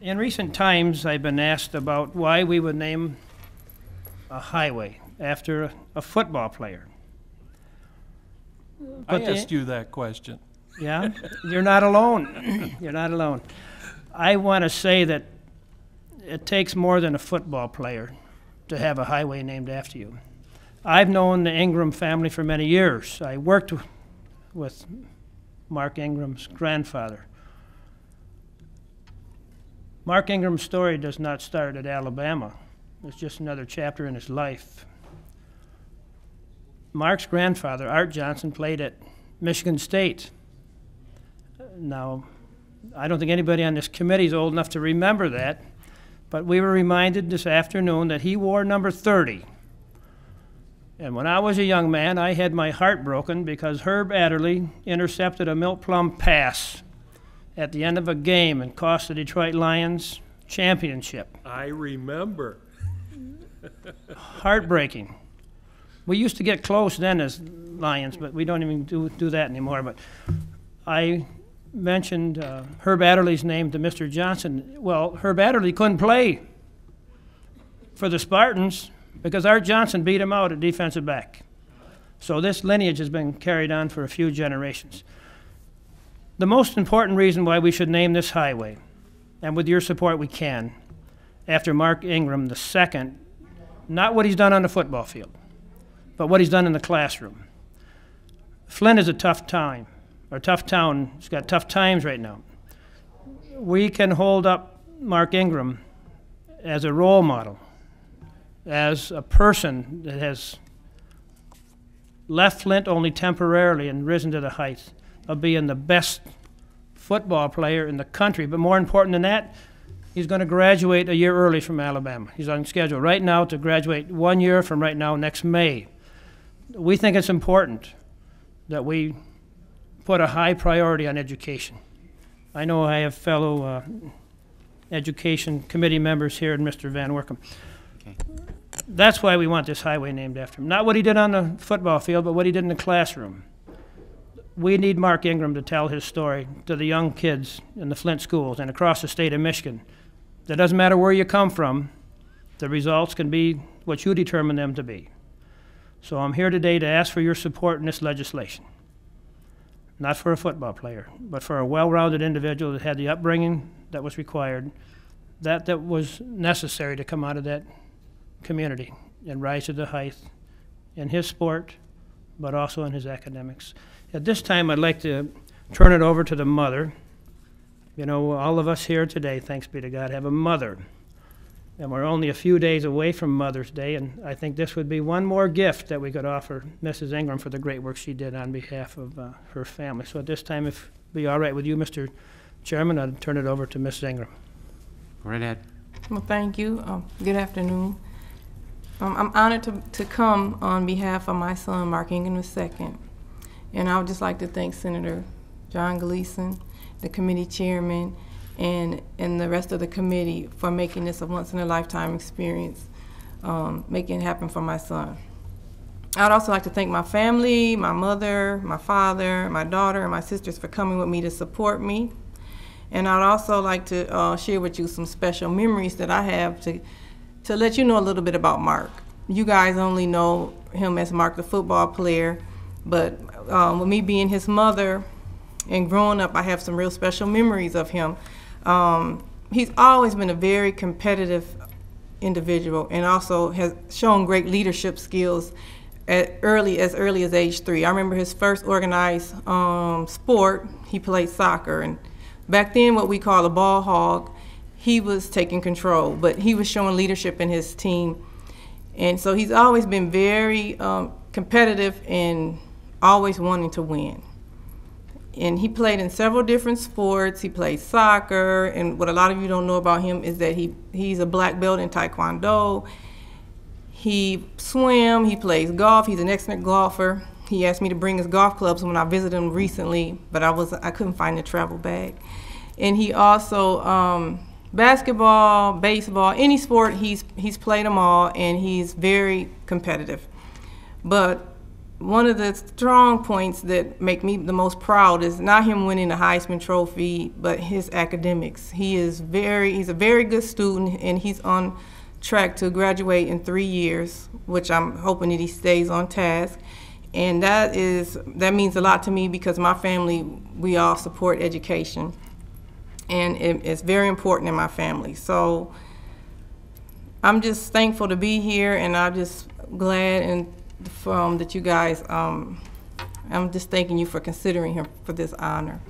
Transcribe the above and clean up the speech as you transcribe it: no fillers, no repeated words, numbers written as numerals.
In recent times, I've been asked about why we would name a highway after a football player. I asked you that question. Yeah? You're not alone. You're not alone. I want to say that it takes more than a football player to have a highway named after you. I've known the Ingram family for many years. I worked with Mark Ingram's grandfather. Mark Ingram's story does not start at Alabama. It's just another chapter in his life. Mark's grandfather, Art Johnson, played at Michigan State. Now, I don't think anybody on this committee is old enough to remember that, but we were reminded this afternoon that he wore number 30. And when I was a young man, I had my heart broken because Herb Adderley intercepted a milk plum pass at the end of a game and cost the Detroit Lions championship. I remember. Heartbreaking. We used to get close then as Lions, but we don't even do that anymore. But I mentioned Herb Adderley's name to Mr. Johnson. Well, Herb Adderley couldn't play for the Spartans because Art Johnson beat him out at defensive back. So this lineage has been carried on for a few generations. The most important reason why we should name this highway, and with your support we can, after Mark Ingram II, not what he's done on the football field, but what he's done in the classroom. Flint is a tough time, or tough town. It's got tough times right now. We can hold up Mark Ingram as a role model, as a person that has left Flint only temporarily and risen to the heights of being the best football player in the country. But more important than that, he's going to graduate a year early from Alabama. He's on schedule right now to graduate 1 year from right now, next May. We think it's important that we put a high priority on education. I know I have fellow education committee members here and Mr. Van Workum. Okay. That's why we want this highway named after him. Not what he did on the football field, but what he did in the classroom. We need Mark Ingram to tell his story to the young kids in the Flint schools and across the state of Michigan. It doesn't matter where you come from, the results can be what you determine them to be. So I'm here today to ask for your support in this legislation. Not for a football player, but for a well-rounded individual that had the upbringing that was required, that was necessary to come out of that community and rise to the height in his sport, but also in his academics. At this time, I'd like to turn it over to the mother. You know, all of us here today, thanks be to God, have a mother. And we're only a few days away from Mother's Day, and I think this would be one more gift that we could offer Mrs. Ingram for the great work she did on behalf of her family. So at this time, if it be all right with you, Mr. Chairman, I'd turn it over to Mrs. Ingram. Go right ahead. Well, thank you. Good afternoon. I'm honored to come on behalf of my son, Mark Ingram II. And I would just like to thank Senator John Gleason, the committee chairman, and the rest of the committee for making this a once-in-a-lifetime experience, making it happen for my son. I'd also like to thank my family, my mother, my father, my daughter, and my sisters for coming with me to support me. And I'd also like to share with you some special memories that I have to let you know a little bit about Mark. You guys only know him as Mark, the football player, but with me being his mother and growing up, I have some real special memories of him. He's always been a very competitive individual and also has shown great leadership skills as early as age 3. I remember his first organized sport, he played soccer, and back then what we call a ball hog, he was taking control, but he was showing leadership in his team. And so he's always been very competitive and always wanting to win. And he played in several different sports. He played soccer, and what a lot of you don't know about him is that he's a black belt in Taekwondo. He swim, he plays golf, he's an excellent golfer. He asked me to bring his golf clubs when I visited him recently, but I couldn't find the travel bag. And he also, basketball, baseball, any sport, he's played them all, and he's very competitive. But one of the strong points that make me the most proud is not him winning the Heisman Trophy, but his academics. He's a very good student, and he's on track to graduate in 3 years, which I'm hoping that he stays on task. And that means a lot to me because my family, we all support education. And it's very important in my family. So I'm just thankful to be here, and I'm just glad that you guys, I'm just thanking you for considering him for this honor.